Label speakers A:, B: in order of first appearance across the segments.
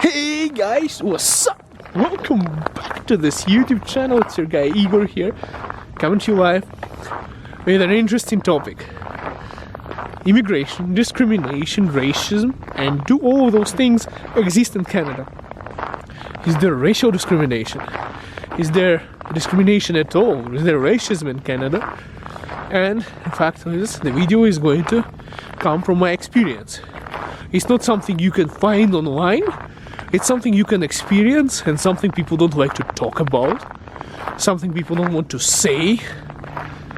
A: Hey guys, what's up? Welcome back to this YouTube channel. It's your guy Igor here, coming to you live with an interesting topic. Immigration, discrimination, racism, and do all of those things exist in Canada? Is there racial discrimination? Is there discrimination at all? Is there racism in Canada? And in fact, the video is going to come from my experience. It's not something you can find online. It's something you can experience, and something people don't like to talk about, something people don't want to say.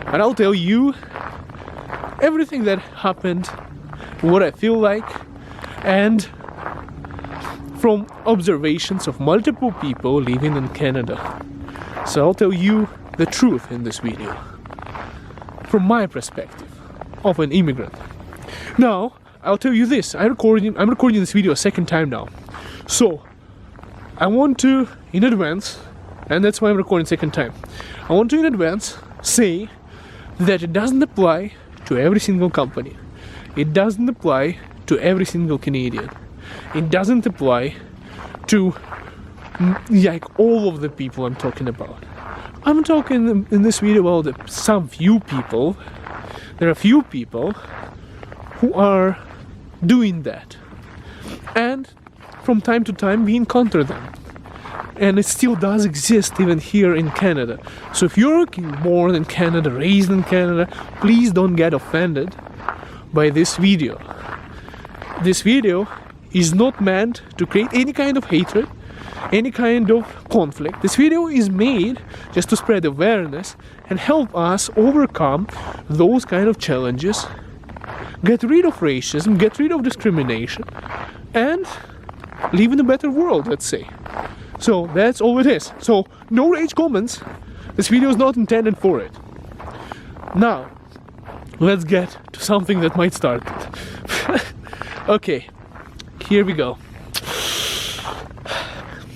A: And I'll tell you everything that happened, what I feel like, and from observations of multiple people living in Canada. So I'll tell you the truth in this video, from my perspective of an immigrant. Now, I'll tell you this, I'm recording this video a second time now. So, I want to, in advance, and that's why I'm recording second time, I want to in advance say that it doesn't apply to every single company. It doesn't apply to every single Canadian. It doesn't apply to like all of the people I'm talking about. I'm talking in this video about some few people. There are few people who are doing that. And from time to time we encounter them, and it still does exist even here in Canada. So if you're born in Canada, raised in Canada, please don't get offended by this video. This video is not meant to create any kind of hatred, any kind of conflict. This video is made just to spread awareness and help us overcome those kind of challenges, get rid of racism, get rid of discrimination, and live in a better world, let's say. So that's all it is. So no rage comments. This video is not intended for it. Now, let's get to something that might start it. Okay, here we go.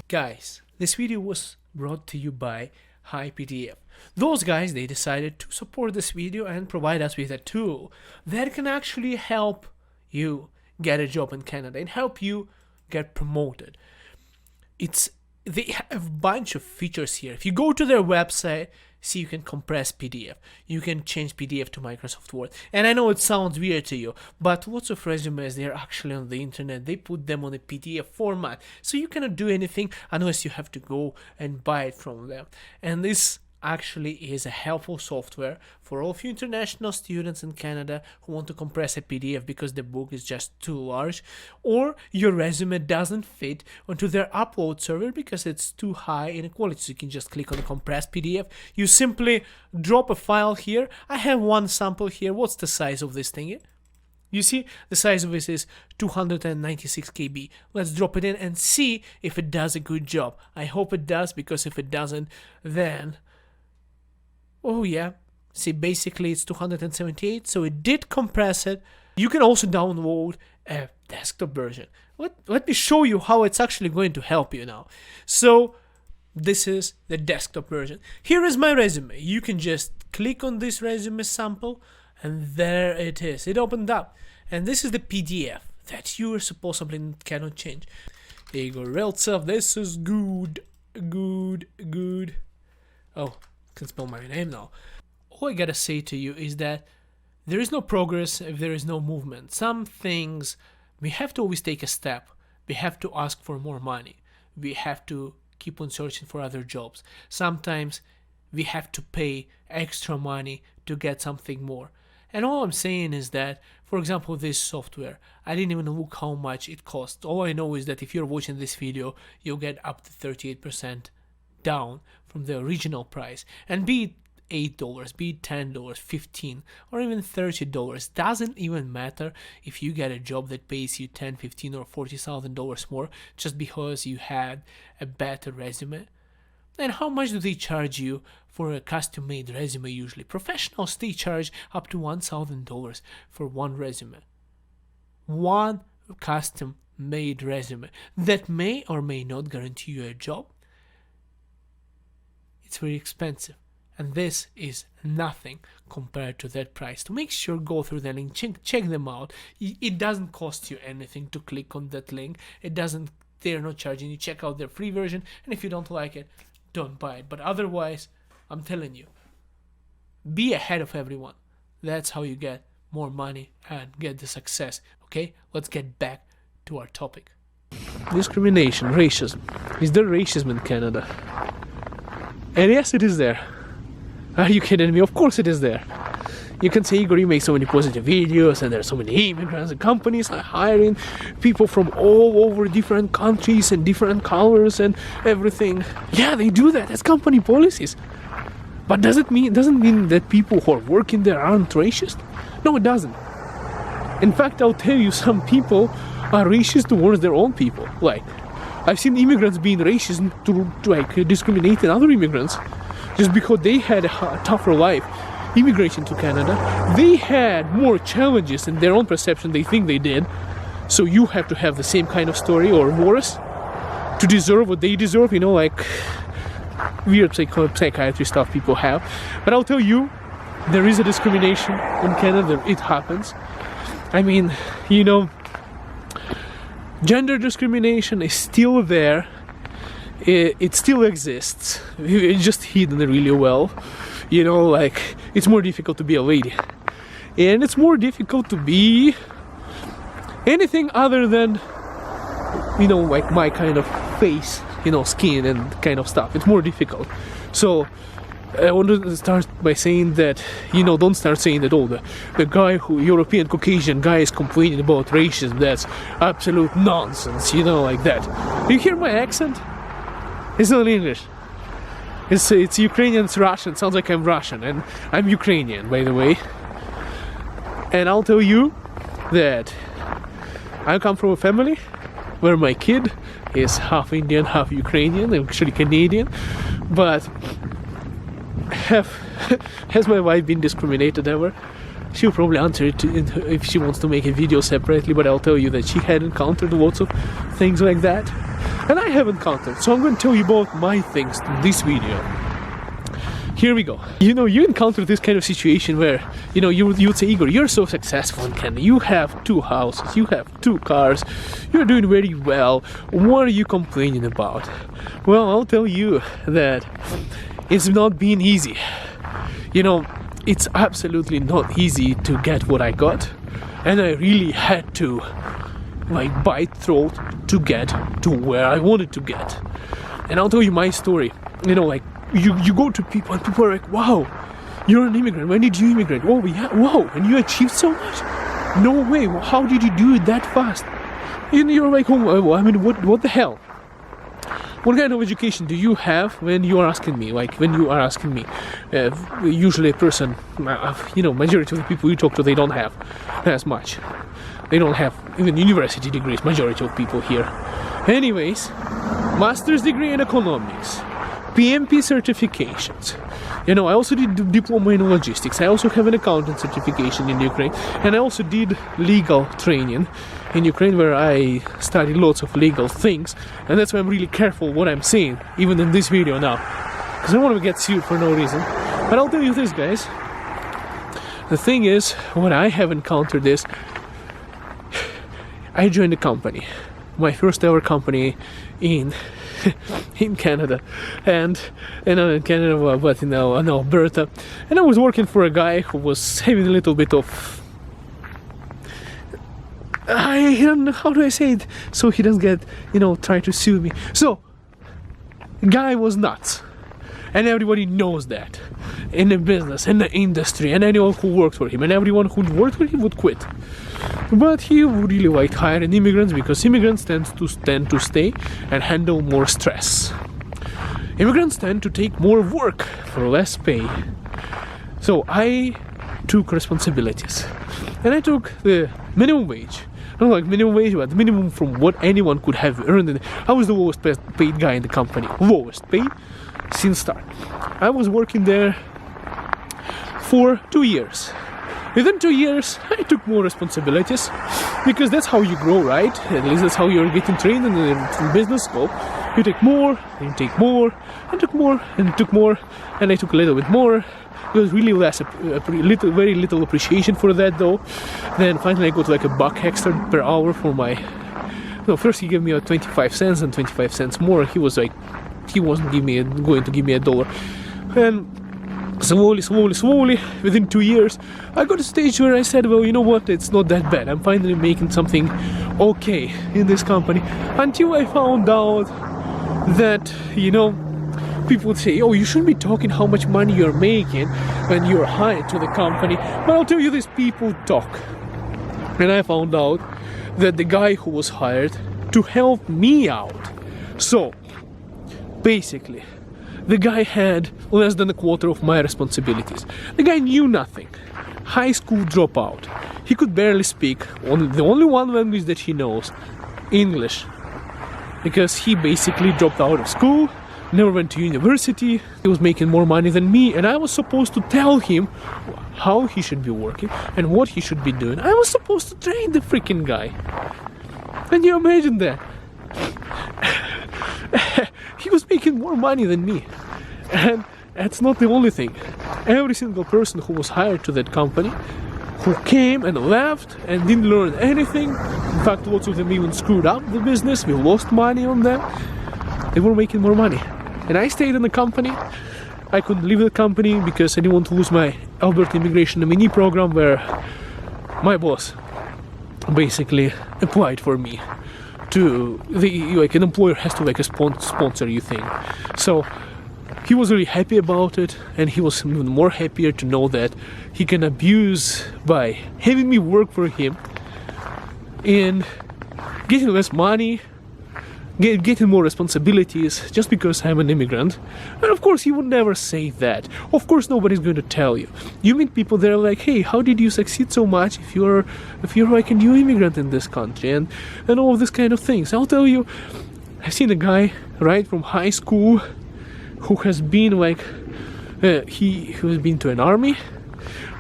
A: Guys, this video was brought to you by HiPDF. Those guys, they decided to support this video and provide us with a tool that can actually help you get a job in Canada and help you get promoted. They have a bunch of features here. If you go to their website, see, you can compress PDF, you can change PDF to Microsoft Word. And I know it sounds weird to you, but lots of resumes, they're actually on the internet. They put them on a PDF format, so you cannot do anything unless you have to go and buy it from them. And this actually is a helpful software for all of you international students in Canada who want to compress a PDF because the book is just too large, or your resume doesn't fit onto their upload server because it's too high in quality. So you can just click on the compressed PDF. You simply drop a file here. I have one sample here. What's the size of this thing? You see, the size of this is 296 KB. Let's drop it in and see if it does a good job. I hope it does, because if it doesn't, then oh yeah, see, basically it's 278, so it did compress it. You can also download a desktop version. Let me show you how it's actually going to help you now. So this is the desktop version. Here is my resume. You can just click on this resume sample, and there it is. It opened up, and this is the PDF that you are supposedly cannot change. Igor Ryltsev, this is good. Oh, can spell my name now. All I gotta say to you is that there is no progress if there is no movement. Some things, we have to always take a step. We have to ask for more money. We have to keep on searching for other jobs. Sometimes we have to pay extra money to get something more. And all I'm saying is that, for example, this software, I didn't even look how much it costs. All I know is that if you're watching this video, you'll get up to 38% down from the original price, and be it $8, be it $10, $15, or even $30, doesn't even matter if you get a job that pays you $10, $15, or $40,000 more just because you had a better resume. And how much do they charge you for a custom-made resume usually? Professionals, they charge up to $1,000 for one resume. One custom-made resume that may or may not guarantee you a job. It's very expensive, and this is nothing compared to that price. To make sure, go through the link, check them out. It doesn't cost you anything to click on that link. It doesn't they're not charging you. Check out their free version, and if you don't like it, don't buy it. But otherwise, I'm telling you, be ahead of everyone. That's how you get more money and get the success. Okay, let's get back to our topic. Discrimination, racism. Is there racism in Canada? And yes, it is there. Are you kidding me? Of course it is there. You can say, Igor, you make so many positive videos and there are so many immigrants and companies are hiring people from all over different countries and different colors and everything. Yeah, they do that. That's company policies. But doesn't mean that people who are working there aren't racist? No, it doesn't. In fact, I'll tell you, some people are racist towards their own people. Like, I've seen immigrants being racist to like discriminating other immigrants just because they had a tougher life. Immigration to Canada, they had more challenges in their own perception. They think they did. So you have to have the same kind of story or worse to deserve what they deserve. You know, like weird psychiatry stuff people have. But I'll tell you, there is a discrimination in Canada. It happens. I mean, you know, gender discrimination is still there. It still exists. It's just hidden really well. You know, like, it's more difficult to be a lady. And it's more difficult to be anything other than, you know, like my kind of face, you know, skin and kind of stuff. It's more difficult. So, I want to start by saying that, you know, don't start saying that, oh, the guy European Caucasian guy is complaining about racism. That's absolute nonsense, you know, like that. You hear my accent? It's not English. It's Ukrainian, it's Russian. It sounds like I'm Russian, and I'm Ukrainian, by the way. And I'll tell you that I come from a family where my kid is half Indian, half Ukrainian, actually Canadian. But has my wife been discriminated ever? She'll probably answer it if she wants to make a video separately, but I'll tell you that she had encountered lots of things like that. And I have encountered, so I'm going to tell you about my things in this video. Here we go. You know, you encounter this kind of situation where, you know, you would say, Igor, you're so successful in Canada. You have 2 houses, you have 2 cars, you're doing very well. What are you complaining about? Well, I'll tell you that it's not been easy. You know, it's absolutely not easy to get what I got. And I really had to, like, bite throat to get to where I wanted to get. And I'll tell you my story. You know, like, you go to people and people are like, wow, you're an immigrant. When did you immigrate? Oh, yeah, wow, and you achieved so much? No way. How did you do it that fast? And you're like, oh, I mean, what the hell? What kind of education do you have when you are asking me? Like, when you are asking me, usually a person, you know, majority of the people you talk to, they don't have as much. They don't have even university degrees, majority of people here. Anyways, master's degree in economics, PMP certifications. You know, I also did diploma in logistics. I also have an accountant certification in Ukraine. And I also did legal training in Ukraine, where I studied lots of legal things. And that's why I'm really careful what I'm saying, even in this video now. Because I don't want to get sued for no reason. But I'll tell you this, guys. The thing is, when I have encountered this, I joined a company. My first ever company in Canada, and in Canada, but in Alberta, and I was working for a guy who was having a little bit of, I don't know, how do I say it so he doesn't get, you know, try to sue me. So, the guy was nuts, and everybody knows that in the business, in the industry, and anyone who worked for him, and everyone who worked for him would quit. But he really liked hiring immigrants because immigrants tend to stay and handle more stress. Immigrants tend to take more work for less pay. So I took responsibilities, and I took the minimum wage. Not like minimum wage, but the minimum from what anyone could have earned. And I was the lowest paid guy in the company, lowest paid since start. I was working there for 2 years. Within 2 years, I took more responsibilities, because that's how you grow, right? At least that's how you're getting trained in the business scope. You take more, and you take more, and took more, and took more, and I took a little bit more. There was really very little appreciation for that, though. Then finally I got like $1 extra per hour for my No, first he gave me 25 cents and 25 cents more. He was like, he wasn't going to give me $1. And slowly, within 2 years, I got to a stage where I said, well, you know what, it's not that bad. I'm finally making something okay in this company. Until I found out that, you know, people would say, oh, you shouldn't be talking how much money you're making when you're hired to the company. But I'll tell you this, people talk. And I found out that the guy who was hired to help me out. So, basically, the guy had less than a quarter of my responsibilities. The guy knew nothing. High school dropout. He could barely speak. The only one language that he knows, English. Because he basically dropped out of school, never went to university. He was making more money than me, and I was supposed to tell him how he should be working and what he should be doing. I was supposed to train the freaking guy. Can you imagine that? He was making more money than me. And that's not the only thing. Every single person who was hired to that company, who came and left and didn't learn anything, in fact lots of them even screwed up the business, we lost money on them, they were making more money. And I stayed in the company. I couldn't leave the company because I didn't want to lose my Alberta Immigration Nominee program, where my boss basically applied for me to like an employer has to like a sponsor you thing. So he was really happy about it, and he was even more happier to know that he can abuse by having me work for him in getting less money, getting more responsibilities, just because I'm an immigrant. And of course he would never say that. Of course nobody's going to tell you. You meet people, they're like, hey, how did you succeed so much if you're like a new immigrant in this country, and all of this kind of things. I'll tell you, I've seen a guy right from high school who has been like he has been to an army,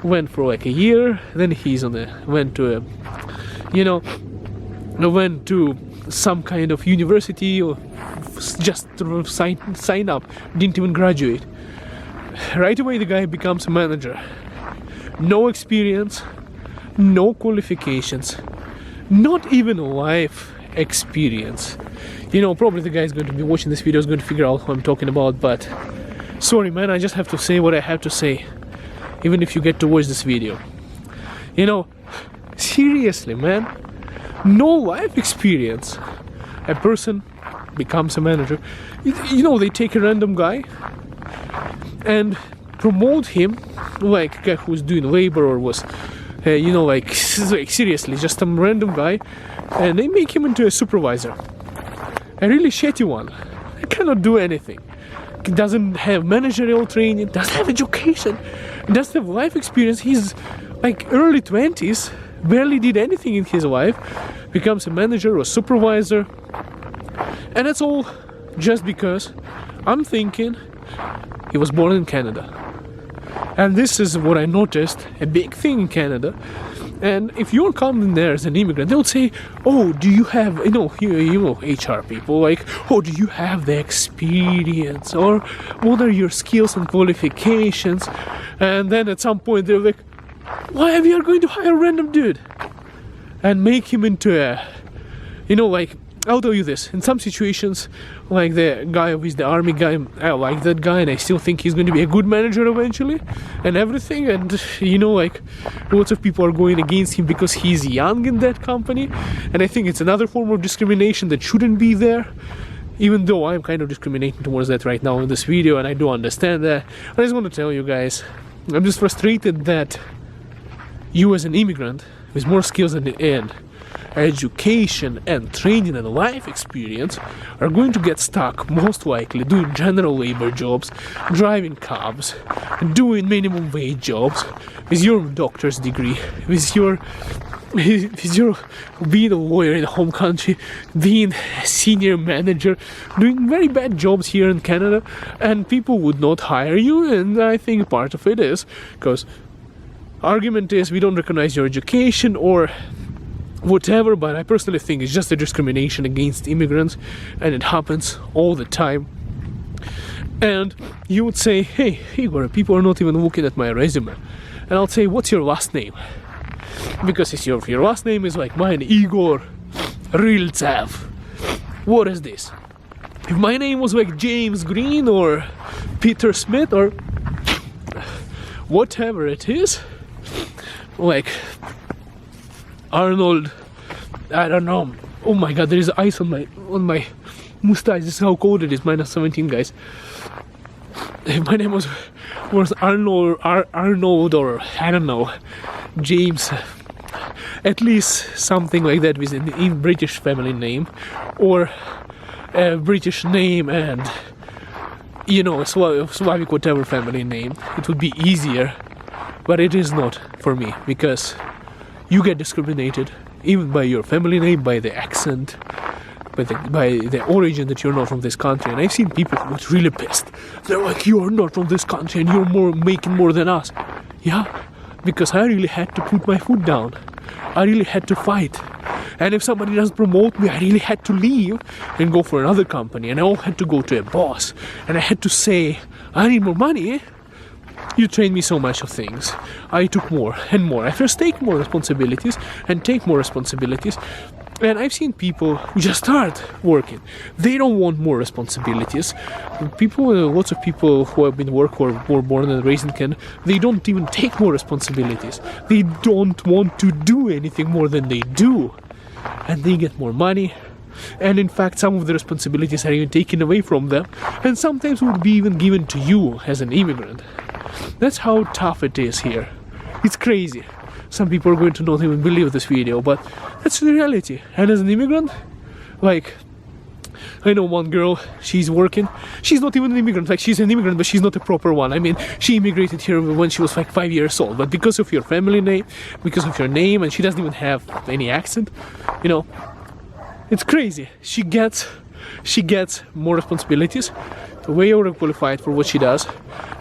A: went for like a year, then went to some kind of university, or just to sign up, didn't even graduate. Right away the guy becomes a manager. No experience, no qualifications, not even life experience. You know, probably the guy is going to be watching this video is going to figure out who I'm talking about, but sorry man, I just have to say what I have to say, even if you get to watch this video. You know, seriously man, no life experience. A person becomes a manager. You know, they take a random guy and promote him, like a guy who's doing labor or was, like seriously, just some random guy, and they make him into a supervisor. A really shitty one. He cannot do anything. He doesn't have managerial training, doesn't have education, doesn't have life experience. He's like early 20s, barely did anything in his life, becomes a manager or supervisor. And it's all just because I'm thinking he was born in Canada. And this is what I noticed, a big thing in Canada. And if you're coming there as an immigrant, they'll say, oh, do you have, HR people, like, oh, do you have the experience? Or what are your skills and qualifications? And then at some point they're like, why we are going to hire a random dude and make him into a, I'll tell you this, in some situations, like the guy with the army guy, I like that guy and I still think he's going to be a good manager eventually and everything, and lots of people are going against him because he's young in that company, and I think it's another form of discrimination that shouldn't be there, even though I'm kind of discriminating towards that right now in this video, and I do understand that. I just want to tell you guys, I'm just frustrated that you as an immigrant with more skills than the end, education and training and life experience are going to get stuck, most likely doing general labor jobs, driving cabs, doing minimum wage jobs, with your doctor's degree, with your being a lawyer in a home country, being a senior manager, doing very bad jobs here in Canada, and people would not hire you. And I think part of it is because argument is we don't recognize your education or whatever, but I personally think it's just a discrimination against immigrants, and it happens all the time. And you would say, hey Igor, people are not even looking at my resume, and I'll say, what's your last name? Because if your last name is like mine, Igor Ryltsev. What is this? If my name was like James Green or Peter Smith or whatever it is, like Arnold, I don't know. Oh my god, there is ice on my mustache. This is how cold it is, -17, guys. If my name was Arnold or I don't know, James, at least something like that with a British family name, or a British name and, you know, a Slavic whatever family name, it would be easier. But it is not for me, because you get discriminated even by your family name, by the accent, by the origin that you're not from this country. And I've seen people who get really pissed. They're like, you're not from this country and you're making more than us. Yeah, because I really had to put my foot down. I really had to fight. And if somebody doesn't promote me, I really had to leave and go for another company. And I all had to go to a boss. And I had to say, I need more money. You trained me so much of things. I took more and more. I first take more responsibilities and take more responsibilities. And I've seen people who just start working. They don't want more responsibilities. Lots of people who have been working or were born and raised in Canada, they don't even take more responsibilities. They don't want to do anything more than they do. And they get more money. And in fact, some of the responsibilities are even taken away from them. And sometimes would be even given to you as an immigrant. That's how tough it is here. It's crazy. Some people are going to not even believe this video, but that's the reality. And as an immigrant, like, I know one girl, she's working. She's not even an immigrant, like she's an immigrant, but she's not a proper one. I mean, she immigrated here when she was like 5 years old, but because of your family name, because of your name, and she doesn't even have any accent, you know, it's crazy. She gets more responsibilities, way overqualified for what she does.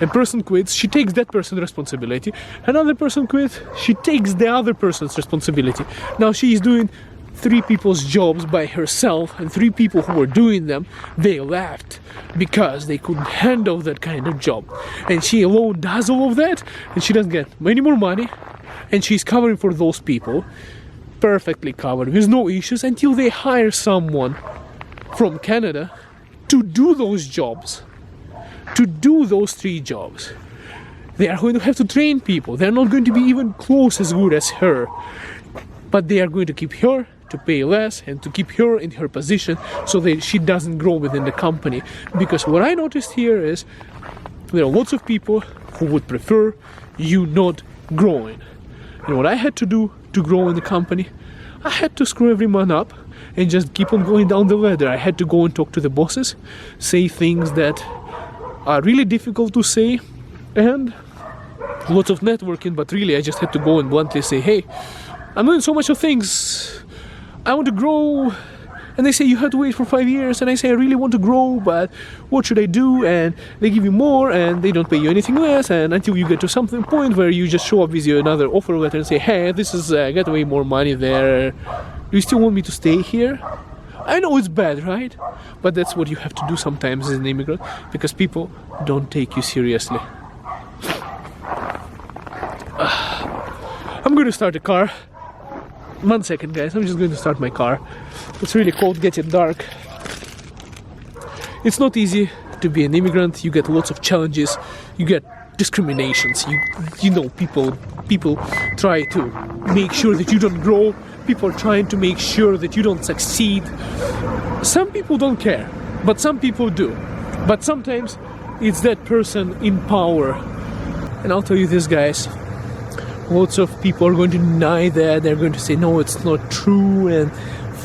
A: A person quits, she takes that person's responsibility. Another person quits, she takes the other person's responsibility. Now she is doing 3 people's jobs by herself, and 3 people who were doing them, they left because they couldn't handle that kind of job. And she alone does all of that, and she doesn't get any more money, and she's covering for those people, perfectly covered, with no issues, until they hire someone from Canada to do those jobs, to do those 3 jobs. They are going to have to train people. They're not going to be even close as good as her, but they are going to keep her to pay less and to keep her in her position so that she doesn't grow within the company. Because what I noticed here is there are lots of people who would prefer you not growing. And what I had to do to grow in the company, I had to screw everyone up and just keep on going down the ladder. I had to go and talk to the bosses, say things that are really difficult to say, and lots of networking, but really I just had to go and bluntly say, hey, I'm doing so much of things, I want to grow. And they say you have to wait for 5 years, and I say I really want to grow, but what should I do? And they give you more and they don't pay you anything less, and until you get to something point where you just show up with your another offer letter and say, hey, this is get way more money there, do you still want me to stay here? I know it's bad, right? But that's what you have to do sometimes as an immigrant, because people don't take you seriously. I'm going to start a car. 1 second, guys, I'm just going to start my car. It's really cold, getting dark. It's not easy to be an immigrant. You get lots of challenges. You get discriminations. You know, people try to make sure that you don't grow. People are trying to make sure that you don't succeed. Some people don't care, but some people do. But sometimes it's that person in power. And I'll tell you this, guys, lots of people are going to deny that. They're going to say, no, it's not true, and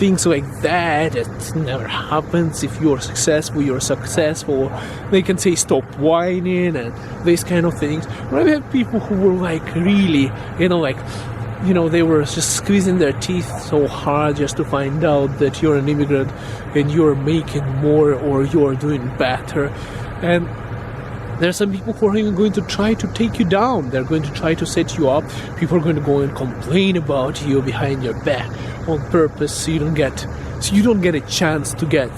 A: things like that. It never happens. If you're successful, you're successful. They can say, stop whining, and these kind of things. But I've had people who were like really, they were just squeezing their teeth so hard just to find out that you're an immigrant and you're making more or you're doing better. And there are some people who are even going to try to take you down. They're going to try to set you up. People are going to go and complain about you behind your back on purpose, so you don't get a chance to get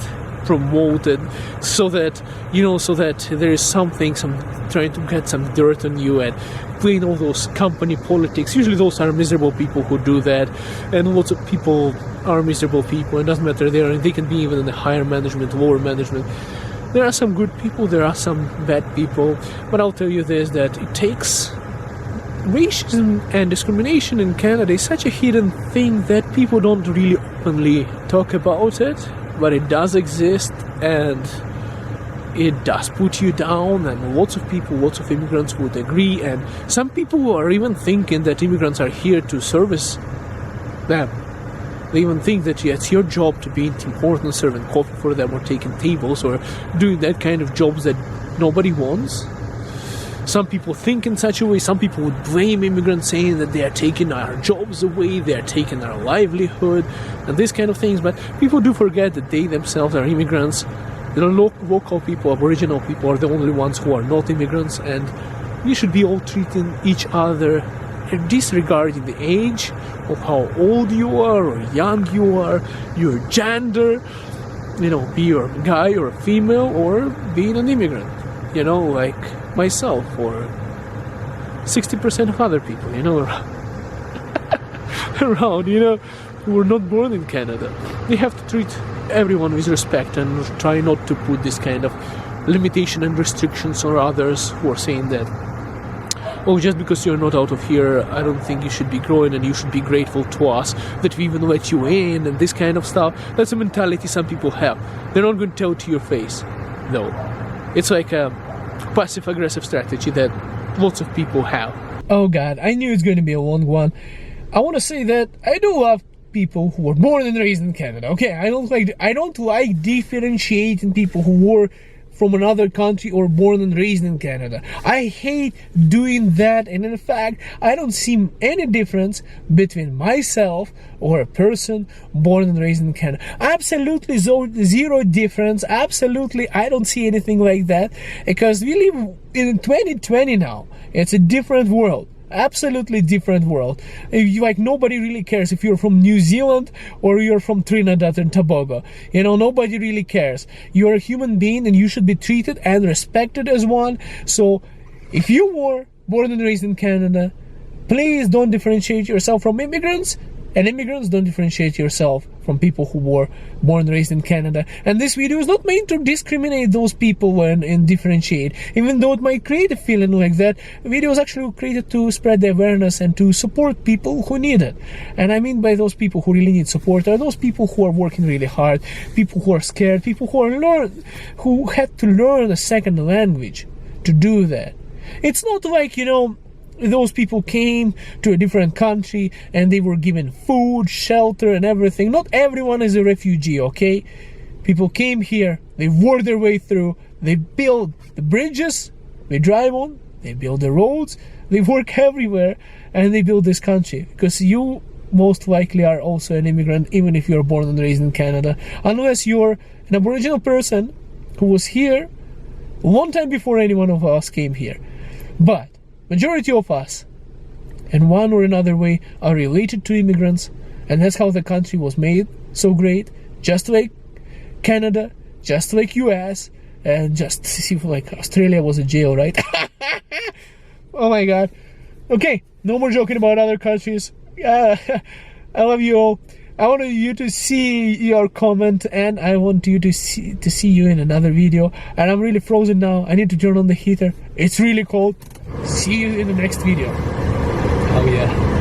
A: promoted, so that there is some trying to get some dirt on you and playing all those company politics. Usually those are miserable people who do that, and lots of people are miserable people. It doesn't matter, they can be even in the higher management, lower management. There are some good people, there are some bad people, but I'll tell you this, that it takes racism and discrimination in Canada is such a hidden thing that people don't really openly talk about it, but it does exist and it does put you down, and lots of people, lots of immigrants would agree, and some people are even thinking that immigrants are here to service them. They even think that it's your job to be important, serving coffee for them or taking tables or doing that kind of jobs that nobody wants. Some people think in such a way. Some people would blame immigrants, saying that they are taking our jobs away, they are taking our livelihood, and these kind of things. But people do forget that they themselves are immigrants. The local people, Aboriginal people, are the only ones who are not immigrants, and we should be all treating each other, disregarding the age of how old you are or young you are, your gender, be you a guy or a female, or being an immigrant, like myself or 60% of other people, around, who were not born in Canada. They have to treat everyone with respect and try not to put this kind of limitation and restrictions on others who are saying that, oh, just because you're not out of here, I don't think you should be growing and you should be grateful to us that we even let you in, and this kind of stuff. That's a mentality some people have. They're not going to tell it to your face, though. It's like a passive-aggressive strategy that lots of people have. Oh God, I knew it's going to be a long one. I want to say that I do love people who were born and raised in Canada. Okay, I don't like differentiating people who were from another country or born and raised in Canada. I hate doing that, and in fact, I don't see any difference between myself or a person born and raised in Canada. Absolutely zero difference. Absolutely, I don't see anything like that, because we live in 2020 now. It's a different world. Absolutely different world. Nobody really cares if you're from New Zealand or you're from Trinidad and Tobago. Nobody really cares. You're a human being and you should be treated and respected as one. So if you were born and raised in Canada, please don't differentiate yourself from immigrants, and immigrants don't differentiate yourself from people who were born and raised in Canada. And this video is not meant to discriminate those people and differentiate, even though it might create a feeling like that. The video is actually created to spread the awareness and to support people who need it. And I mean by those people who really need support are those people who are working really hard, people who are scared, people who had to learn a second language to do that. It's not like, those people came to a different country and they were given food, shelter, and everything. Not everyone is a refugee, okay? People came here, they worked their way through, they build the bridges they drive on, they build the roads, they work everywhere, and they build this country. Because you most likely are also an immigrant, even if you're born and raised in Canada, unless you're an Aboriginal person who was here a long time before any one of us came here. But majority of us, in one or another way, are related to immigrants, and that's how the country was made so great, just like Canada, just like US, and just like Australia was a jail, right? Oh my God. Okay, no more joking about other countries. I love you all. I want you to see your comment, and I want you to see you in another video. And I'm really frozen now. I need to turn on the heater. It's really cold. See you in the next video. Oh yeah.